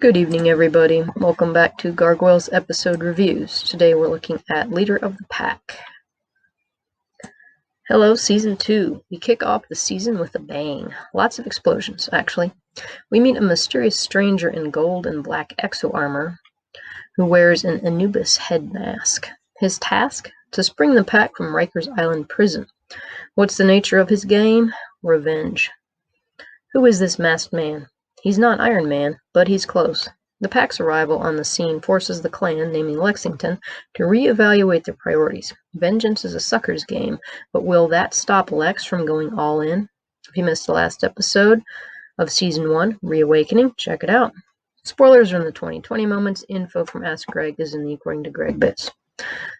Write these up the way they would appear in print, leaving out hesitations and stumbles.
Good evening, everybody. Welcome back to Gargoyles episode reviews. Today we're looking at Leader of the Pack. Hello, Season 2. We kick off the season with a bang. Lots of explosions, actually. We meet a mysterious stranger in gold and black exo armor who wears an Anubis head mask. His task? To spring the pack from Rikers Island prison. What's the nature of his game? Revenge. Who is this masked man? He's not Iron Man, but he's close. The pack's arrival on the scene forces the clan, naming Lexington, to re-evaluate their priorities. Vengeance is a sucker's game, but will that stop Lex from going all in? If you missed the last episode of Season 1, Reawakening, check it out. Spoilers are in the 2020 moments. Info from Ask Greg is in the According to Greg bits.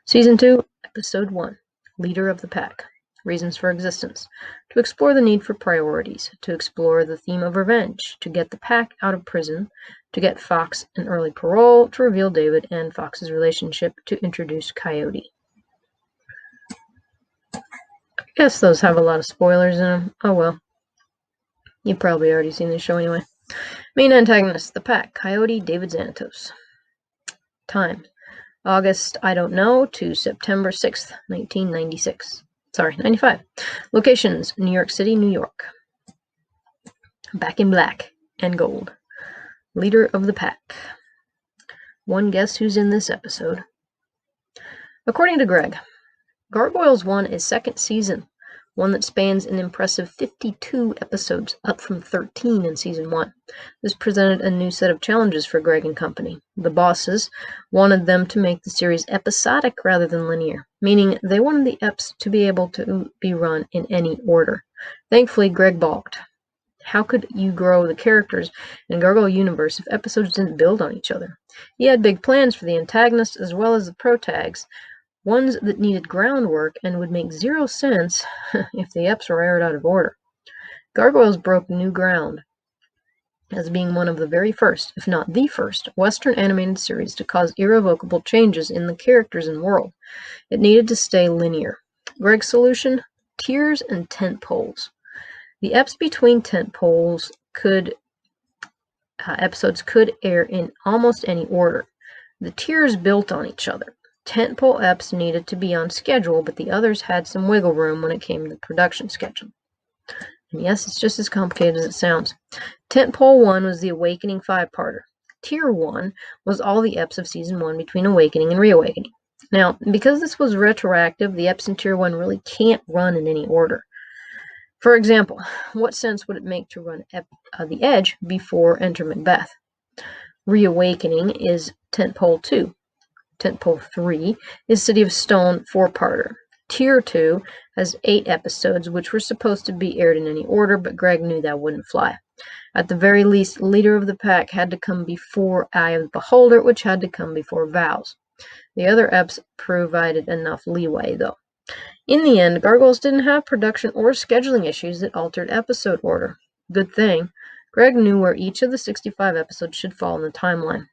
Season 2, Episode 1, Leader of the Pack. Reasons for existence. To explore the need for priorities, to explore the theme of revenge, to get the pack out of prison, to get Fox an early parole, to reveal David and Fox's relationship, to introduce Coyote. I guess those have a lot of spoilers in them. Oh well. You've probably already seen the show anyway. Main antagonist, the pack, Coyote, David Xanatos. Time. August, I don't know, to September 6th, 1996. 95. Locations, New York City, New York. Back in black and gold. Leader of the pack. One guess who's in this episode. According to Greg, Gargoyles won a second season, one that spans an impressive 52 episodes, up from 13 in Season 1. This presented a new set of challenges for Greg and company. The bosses wanted them to make the series episodic rather than linear, meaning they wanted the eps to be able to be run in any order. Thankfully, Greg balked. How could you grow the characters in Gargoyle universe if episodes didn't build on each other? He had big plans for the antagonists as well as the protags, ones that needed groundwork and would make zero sense if the eps were aired out of order. Gargoyles broke new ground as being one of the very first, if not the first, Western animated series to cause irrevocable changes in the characters and world. It needed to stay linear. Greg's solution? Tiers and tent poles. The eps between tent poles episodes could air in almost any order. The tiers built on each other. Tentpole eps needed to be on schedule, but the others had some wiggle room when it came to the production schedule. And yes, it's just as complicated as it sounds. Tentpole 1 was the Awakening 5-parter. Tier 1 was all the eps of Season 1 between Awakening and Reawakening. Now, because this was retroactive, the eps in Tier 1 really can't run in any order. For example, what sense would it make to run The Edge before Enter Macbeth? Reawakening is Tentpole 2. Tentpole 3 is City of Stone 4-parter. Tier 2 has 8 episodes, which were supposed to be aired in any order, but Greg knew that wouldn't fly. At the very least, Leader of the Pack had to come before Eye of the Beholder, which had to come before Vows. The other eps provided enough leeway, though. In the end, Gargoyles didn't have production or scheduling issues that altered episode order. Good thing. Greg knew where each of the 65 episodes should fall in the timeline.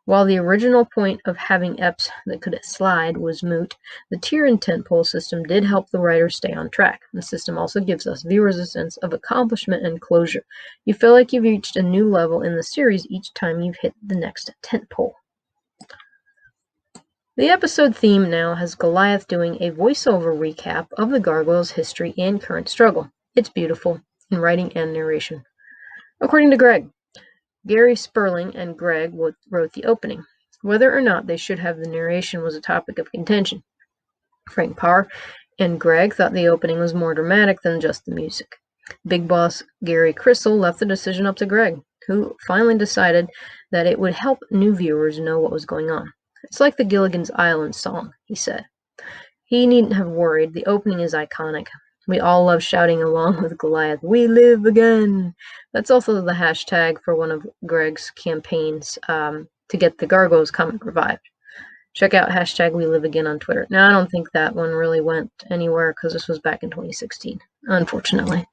While the original point of having eps that could slide was moot, the tier and tentpole system did help the writers stay on track. The system also gives us viewers a sense of accomplishment and closure. You feel like you've reached a new level in the series each time you've hit the next tentpole. The episode theme now has Goliath doing a voiceover recap of the Gargoyles' history and current struggle. It's beautiful in writing and narration. According to Greg, Gary Sperling and Greg wrote the opening. Whether or not they should have the narration was a topic of contention. Frank Parr and Greg thought the opening was more dramatic than just the music. Big boss Gary Crystal left the decision up to Greg, who finally decided that it would help new viewers know what was going on. It's like the Gilligan's Island song, he said. He needn't have worried. The opening is iconic. We all love shouting along with Goliath, "We live again!" That's also the hashtag for one of Greg's campaigns to get the Gargoyles comic revived. Check out hashtag We Live Again on Twitter. Now, I don't think that one really went anywhere because this was back in 2016, unfortunately.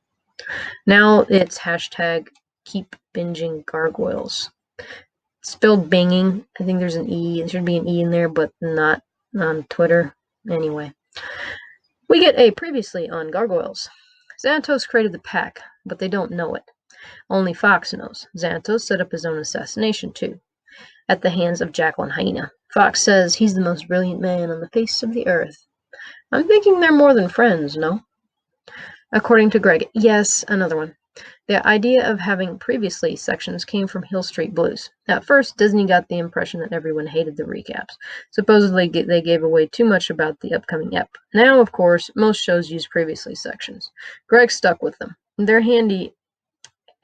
Now it's hashtag Keep Binging Gargoyles. Spelled banging. I think there's an E. There should be an E in there, but not on Twitter. Anyway. We get a previously on Gargoyles. Xanatos created the pack, but they don't know it. Only Fox knows. Xanatos set up his own assassination, too, at the hands of Jackal and Hyena. Fox says he's the most brilliant man on the face of the earth. I'm thinking they're more than friends, no? According to Greg, yes, another one. The idea of having previously sections came from Hill Street Blues. At first, Disney got the impression that everyone hated the recaps. Supposedly, they gave away too much about the upcoming ep. Now, of course, most shows use previously sections. Greg stuck with them. They're handy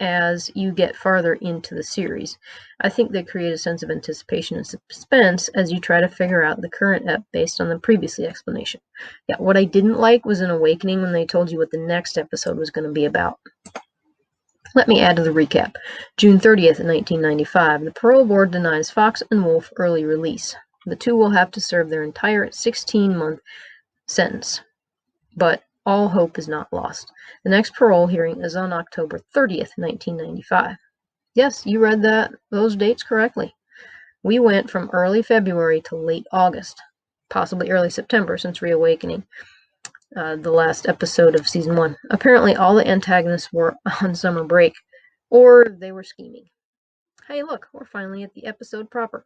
as you get farther into the series. I think they create a sense of anticipation and suspense as you try to figure out the current ep based on the previously explanation. Yeah, what I didn't like was in Awakening when they told you what the next episode was going to be about. Let me add to the recap. June 30th, 1995, the parole board denies Fox and Wolf early release. The two will have to serve their entire 16-month sentence. But all hope is not lost. The next parole hearing is on October 30th, 1995. Yes, you read those dates correctly. We went from early February to late August, possibly early September since Reawakening, the last episode of Season 1. Apparently all the antagonists were on summer break, or they were scheming. Hey, look, we're finally at the episode proper.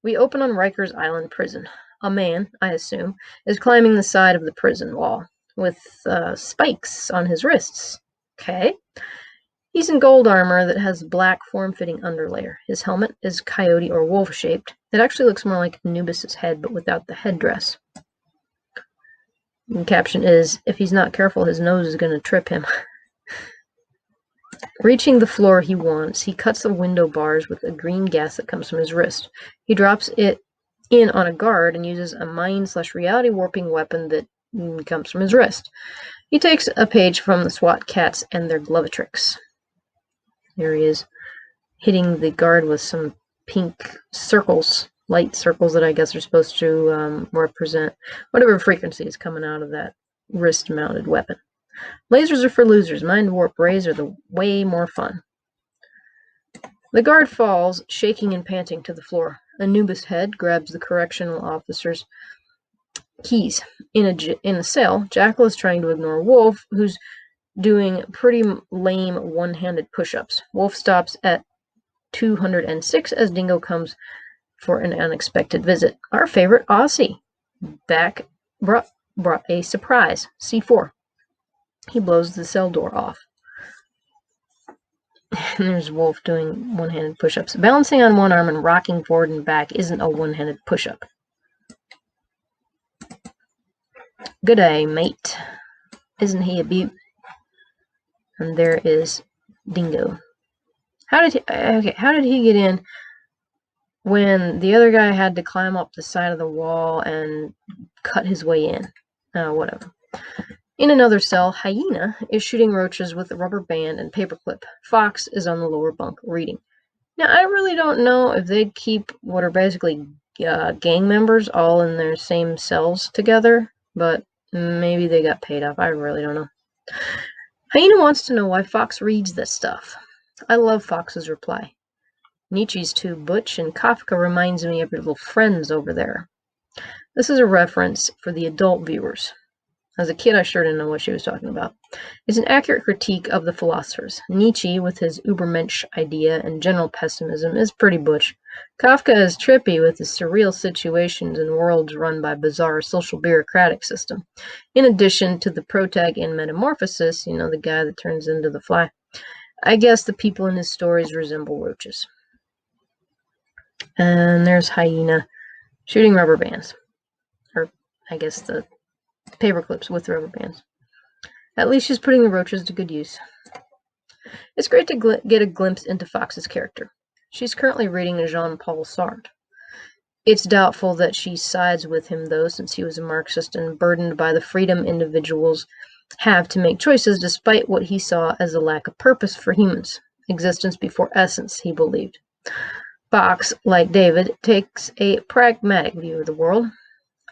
We open on Rikers Island Prison. A man, I assume, is climbing the side of the prison wall with spikes on his wrists. Okay. He's in gold armor that has black form-fitting underlayer. His helmet is coyote or wolf-shaped. It actually looks more like Anubis' head, but without the headdress. And the caption is, if he's not careful, his nose is going to trip him. Reaching the floor he wants, he cuts the window bars with a green gas that comes from his wrist. He drops it in on a guard and uses a mind/reality warping weapon that comes from his wrist. He takes a page from the SWAT cats and their glovatrix. Here he is, hitting the guard with some pink circles, light circles that I guess are supposed to represent whatever frequency is coming out of that wrist-mounted weapon. Lasers are for losers. Mind warp rays are the way more fun. The guard falls, shaking and panting, to the floor. Anubis' head grabs the correctional officer's keys. In a cell, Jackal is trying to ignore Wolf, who's doing pretty lame one-handed push-ups. Wolf stops at 206 as Dingo comes for an unexpected visit. Our favorite Aussie back brought a surprise. C4. He blows the cell door off. And there's Wolf doing one-handed push-ups. Balancing on one arm and rocking forward and back isn't a one-handed push-up. Good day, mate. Isn't he a beaut? And there is Dingo. How did he get in when the other guy had to climb up the side of the wall and cut his way in? Whatever. In another cell, Hyena is shooting roaches with a rubber band and paperclip. Fox is on the lower bunk reading. Now, I really don't know if they'd keep what are basically gang members all in their same cells together, but maybe they got paid off. I really don't know. Hyena wants to know why Fox reads this stuff. I love Fox's reply. Nietzsche's too butch, and Kafka reminds me of your little friends over there. This is a reference for the adult viewers. As a kid, I sure didn't know what she was talking about. It's an accurate critique of the philosophers. Nietzsche, with his Übermensch idea and general pessimism, is pretty butch. Kafka is trippy with his surreal situations and worlds run by bizarre social bureaucratic system. In addition to the protag in Metamorphosis, the guy that turns into the fly, I guess the people in his stories resemble roaches. And there's Hyena shooting rubber bands. Or, I guess the paper clips with rubber bands. At least she's putting the roaches to good use. It's great to get a glimpse into Fox's character. She's currently reading Jean-Paul Sartre. It's doubtful that she sides with him, though, since he was a Marxist and burdened by the freedom individuals have to make choices despite what he saw as a lack of purpose for humans. Existence before essence, he believed. Fox, like David, takes a pragmatic view of the world.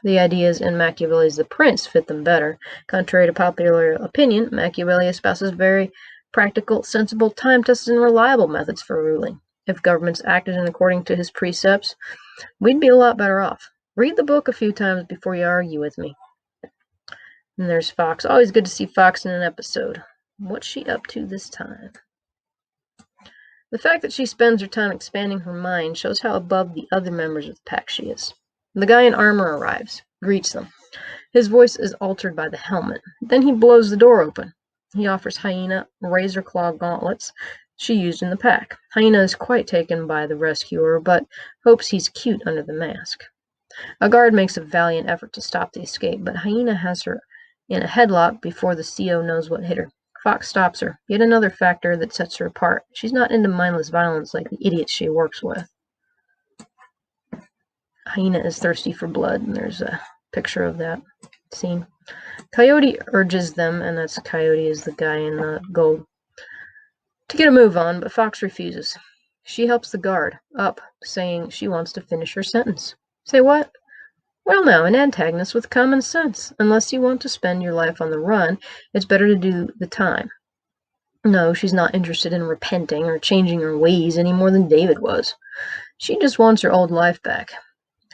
The ideas in Machiavelli's The Prince fit them better. Contrary to popular opinion, Machiavelli espouses very practical, sensible, time-tested, and reliable methods for ruling. If governments acted in according to his precepts, we'd be a lot better off. Read the book a few times before you argue with me. And there's Fox. Always good to see Fox in an episode. What's she up to this time? The fact that she spends her time expanding her mind shows how above the other members of the pack she is. The guy in armor arrives, greets them. His voice is altered by the helmet. Then he blows the door open. He offers Hyena razor claw gauntlets she used in the pack. Hyena is quite taken by the rescuer, but hopes he's cute under the mask. A guard makes a valiant effort to stop the escape, but Hyena has her in a headlock before the CO knows what hit her. Fox stops her, yet another factor that sets her apart. She's not into mindless violence like the idiots she works with. Hyena is thirsty for blood, and there's a picture of that scene. Coyote urges them, and that's Coyote is the guy in gold, to get a move on, but Fox refuses. She helps the guard up, saying she wants to finish her sentence. Say what? Well now, an antagonist with common sense. Unless you want to spend your life on the run, it's better to do the time. No, she's not interested in repenting or changing her ways any more than David was. She just wants her old life back.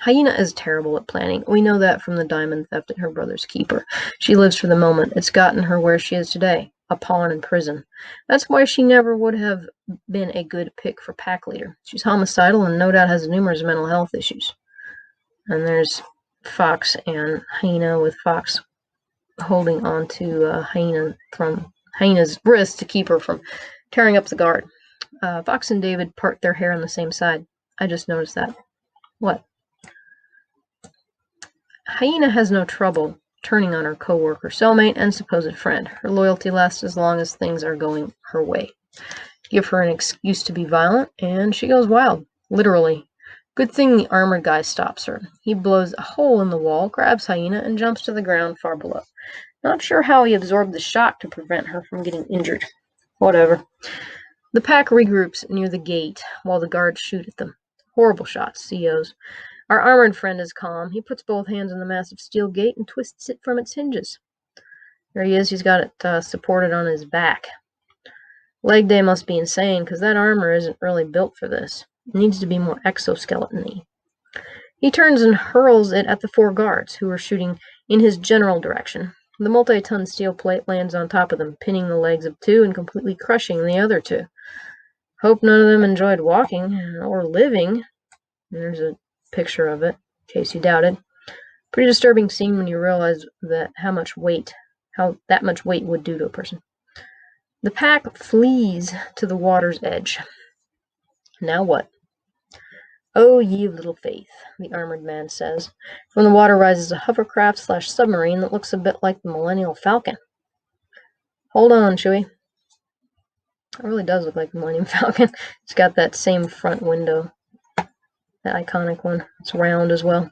Hyena is terrible at planning. We know that from the diamond theft at her brother's keeper. She lives for the moment. It's gotten her where she is today, a pawn in prison. That's why she never would have been a good pick for pack leader. She's homicidal and no doubt has numerous mental health issues. And there's Fox and Hyena, with Fox holding on to Hyena from Hyena's wrist to keep her from tearing up the guard. Fox and David part their hair on the same side. I just noticed that. What? Hyena has no trouble turning on her co-worker, cellmate, and supposed friend. Her loyalty lasts as long as things are going her way. Give her an excuse to be violent, and she goes wild. Literally. Good thing the armored guy stops her. He blows a hole in the wall, grabs Hyena, and jumps to the ground far below. Not sure how he absorbed the shock to prevent her from getting injured. Whatever. The pack regroups near the gate while the guards shoot at them. Horrible shots, COs. Our armored friend is calm. He puts both hands on the massive steel gate and twists it from its hinges. There he is. He's got it supported on his back. Leg day must be insane, because that armor isn't really built for this. It needs to be more exoskeleton-y. He turns and hurls it at the 4 guards, who are shooting in his general direction. The multi-ton steel plate lands on top of them, pinning the legs of 2 and completely crushing the other 2. Hope none of them enjoyed walking or living. There's a picture of it, in case you doubted. Pretty disturbing scene when you realize that how that much weight would do to a person. The pack flees to the water's edge. Now what? Oh, ye of little faith, the armored man says. From the water rises a hovercraft/submarine that looks a bit like the Millennial Falcon. Hold on, Chewie. It really does look like the Millennium Falcon. It's got that same front window. That iconic one. It's round as well.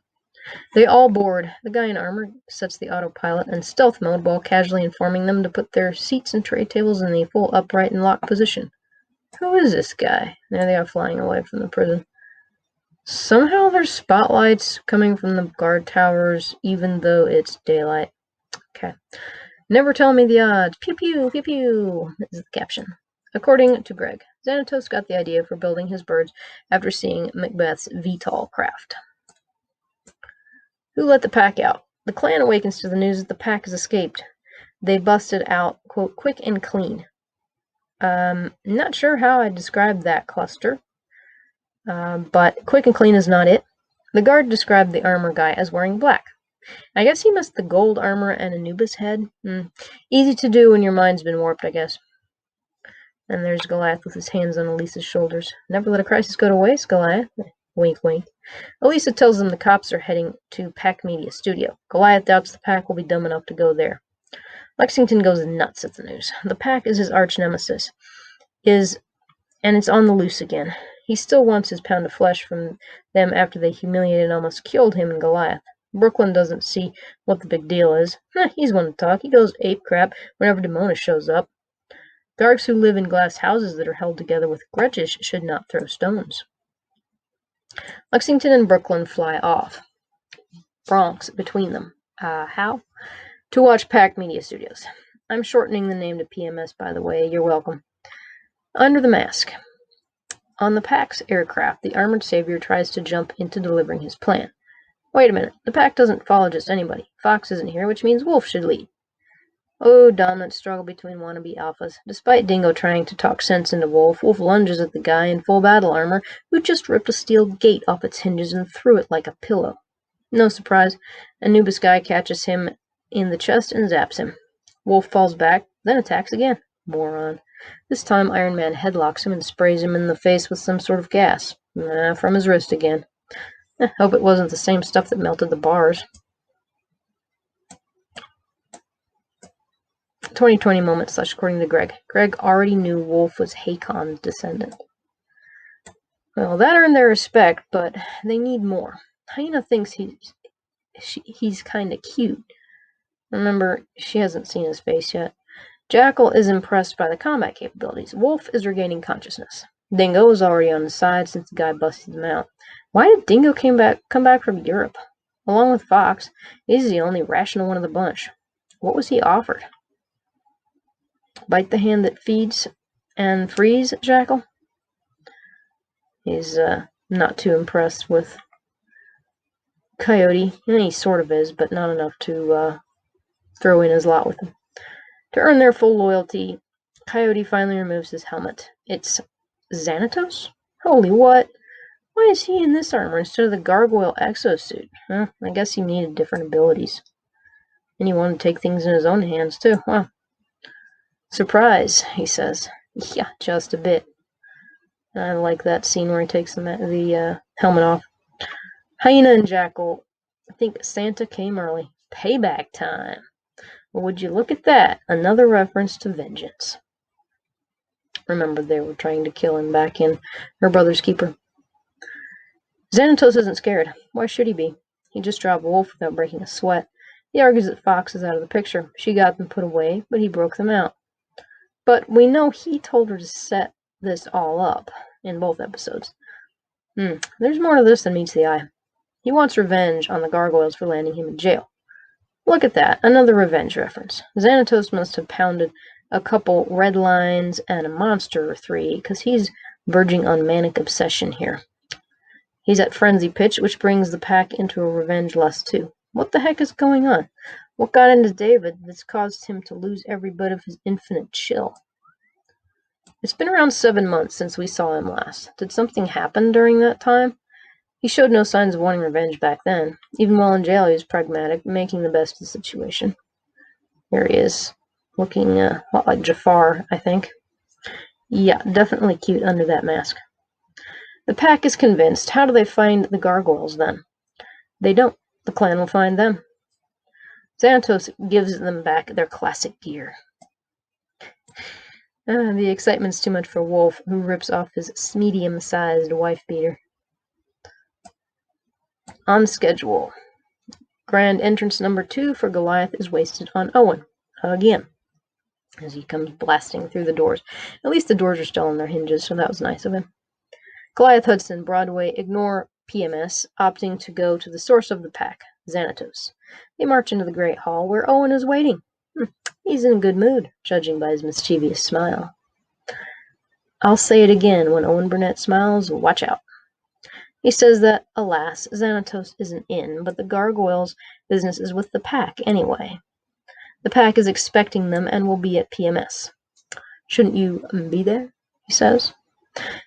They all board. The guy in armor sets the autopilot in stealth mode while casually informing them to put their seats and tray tables in the full upright and locked position. Who is this guy? There they are flying away from the prison. Somehow there's spotlights coming from the guard towers, even though it's daylight. Okay. Never tell me the odds. Pew pew, pew pew, is the caption. According to Greg, Xanatos got the idea for building his birds after seeing Macbeth's VTOL craft. Who let the pack out? The clan awakens to the news that the pack has escaped. They busted out, quote, quick and clean. Not sure how I described that cluster, but quick and clean is not it. The guard described the armor guy as wearing black. I guess he missed the gold armor and Anubis head. Easy to do when your mind's been warped, I guess. And there's Goliath with his hands on Elisa's shoulders. Never let a crisis go to waste, Goliath. Wink, wink. Elisa tells them the cops are heading to Pack Media Studio. Goliath doubts the pack will be dumb enough to go there. Lexington goes nuts at the news. The pack is his arch nemesis. And it's on the loose again. He still wants his pound of flesh from them after they humiliated and almost killed him and Goliath. Brooklyn doesn't see what the big deal is. He's one to talk. He goes ape crap whenever Demona shows up. Darks who live in glass houses that are held together with grudges should not throw stones. Lexington and Brooklyn fly off. Bronx between them. How? To watch Pack Media Studios. I'm shortening the name to PMS, by the way. You're welcome. Under the mask. On the Pack's aircraft, the armored savior tries to jump into delivering his plan. Wait a minute. The Pack doesn't follow just anybody. Fox isn't here, which means Wolf should lead. Oh, dominant struggle between wannabe alphas. Despite Dingo trying to talk sense into Wolf, Wolf lunges at the guy in full battle armor who just ripped a steel gate off its hinges and threw it like a pillow. No surprise, Anubis guy catches him in the chest and zaps him. Wolf falls back, then attacks again. Moron. This time Iron Man headlocks him and sprays him in the face with some sort of gas. From his wrist again. Hope it wasn't the same stuff that melted the bars. 2020 moment / according to Greg. Greg already knew Wolf was Hakon's descendant. Well, that earned their respect, but they need more. Hyena thinks he's kinda cute. Remember, she hasn't seen his face yet. Jackal is impressed by the combat capabilities. Wolf is regaining consciousness. Dingo is already on his side since the guy busted him out. Why did Dingo come back from Europe? Along with Fox, he's the only rational one of the bunch. What was he offered? Bite the hand that feeds and frees Jackal? He's not too impressed with Coyote. He sort of is, but not enough to throw in his lot with him. To earn their full loyalty, Coyote finally removes his helmet. It's Xanatos? Holy what? Why is he in this armor instead of the Gargoyle exosuit? I guess he needed different abilities. And he wanted to take things in his own hands, too. Wow. Surprise, he says. Yeah, just a bit. I like that scene where he takes the helmet off. Hyena and Jackal think Santa came early. Payback time. Well, would you look at that? Another reference to vengeance. Remember, they were trying to kill him back in Her Brother's Keeper. Xanatos isn't scared. Why should he be? He just dropped Wolf without breaking a sweat. He argues that Fox is out of the picture. She got them put away, but he broke them out. But we know he told her to set this all up in both episodes. There's more to this than meets the eye. He wants revenge on the Gargoyles for landing him in jail. Look at that, another revenge reference. Xanatos must have pounded a couple red lines and a monster or 3, because he's verging on manic obsession here. He's at frenzy pitch, which brings the pack into a revenge lust too. What the heck is going on? What got into David that's caused him to lose every bit of his infinite chill? It's been around 7 months since we saw him last. Did something happen during that time? He showed no signs of wanting revenge back then. Even while in jail, he was pragmatic, making the best of the situation. Here he is, looking a lot like Jafar, I think. Yeah, definitely cute under that mask. The pack is convinced. How do they find the Gargoyles, then? They don't. The clan will find them. Xanatos gives them back their classic gear. The excitement's too much for Wolf, who rips off his medium-sized wife-beater. On schedule. Grand entrance number 2 for Goliath is wasted on Owen. Again. As he comes blasting through the doors. At least the doors are still on their hinges, so that was nice of him. Goliath, Hudson, Broadway ignore PMS, opting to go to the source of the pack, Xanatos. They march into the Great Hall, where Owen is waiting. He's in a good mood, judging by his mischievous smile. I'll say it again, when Owen Burnett smiles, watch out. He says that, alas, Xanatos isn't in, but the Gargoyles' business is with the pack anyway. The pack is expecting them and will be at PMS. Shouldn't you be there? He says.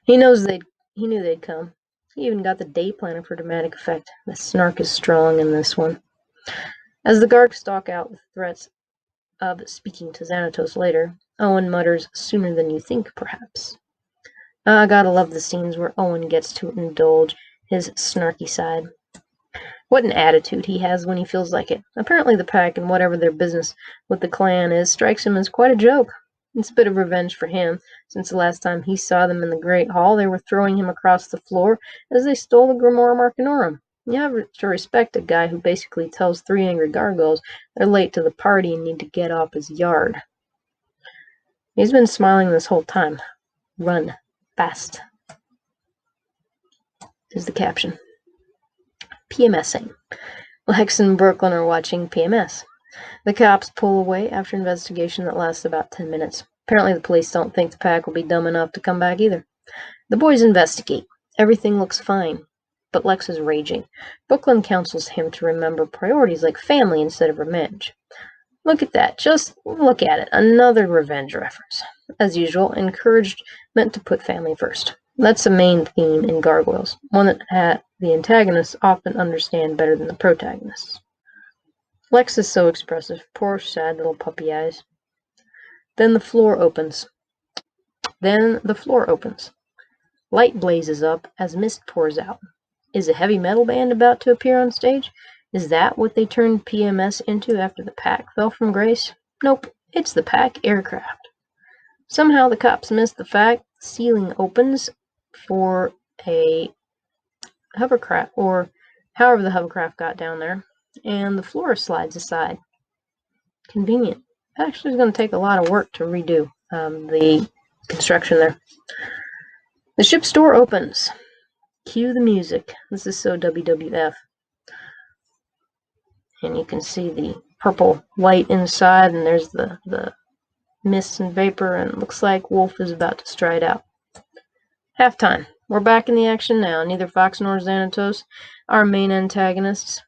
He knew they'd come. He even got the day planner for dramatic effect. The snark is strong in this one. As the Garg stalk out with threats of speaking to Xanatos later, Owen mutters, sooner than you think, perhaps. I gotta love the scenes where Owen gets to indulge his snarky side. What an attitude he has when he feels like it. Apparently the pack and whatever their business with the clan is strikes him as quite a joke. It's a bit of revenge for him, since the last time he saw them in the Great Hall, they were throwing him across the floor as they stole the Grimoire Marcanorum. You have to respect a guy who basically tells 3 angry gargoyles they're late to the party and need to get off his yard. He's been smiling this whole time. Run. Fast. Is the caption. PMSing. Lex and Brooklyn are watching PMS. The cops pull away after an investigation that lasts about 10 minutes. Apparently the police don't think the pack will be dumb enough to come back either. The boys investigate. Everything looks fine. But Lex is raging. Brooklyn counsels him to remember priorities like family instead of revenge. Look at that. Just look at it. Another revenge reference. As usual, encouraged, meant to put family first. That's a main theme in Gargoyles, one that the antagonists often understand better than the protagonists. Lex is so expressive. Poor, sad little puppy eyes. Then the floor opens. Light blazes up as mist pours out. Is a heavy metal band about to appear on stage? Is that what they turned PMS into after the pack fell from grace? Nope, it's the pack aircraft. Somehow the cops missed the fact the ceiling opens for a hovercraft, or however the hovercraft got down there, and the floor slides aside. Convenient. Actually, it's going to take a lot of work to redo the construction there. The ship's door opens. Cue the music. This is so WWF. And you can see the purple light inside, and there's the mist and vapor, and it looks like Wolf is about to stride out. Halftime. We're back in the action now. Neither Fox nor Xanatos, our main antagonists,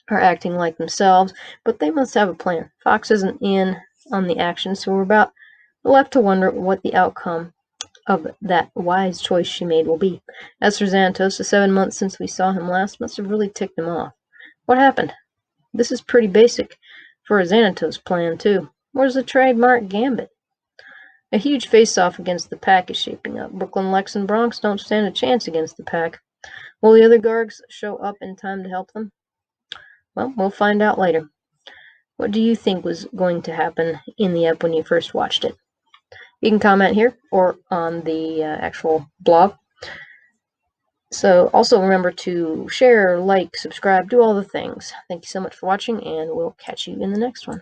are acting like themselves, but they must have a plan. Fox isn't in on the action, so we're left to wonder what the outcome of that wise choice she made will be. As for Xanatos, the 7 months since we saw him last must have really ticked him off. What happened? This is pretty basic for a Xanatos plan, too. Where's the trademark gambit? A huge face-off against the pack is shaping up. Brooklyn, Lex, and Bronx don't stand a chance against the pack. Will the other Gargs show up in time to help them? Well, we'll find out later. What do you think was going to happen in the ep when you first watched it? You can comment here or on the actual blog. So also remember to share, like, subscribe, do all the things. Thank you so much for watching, and we'll catch you in the next one.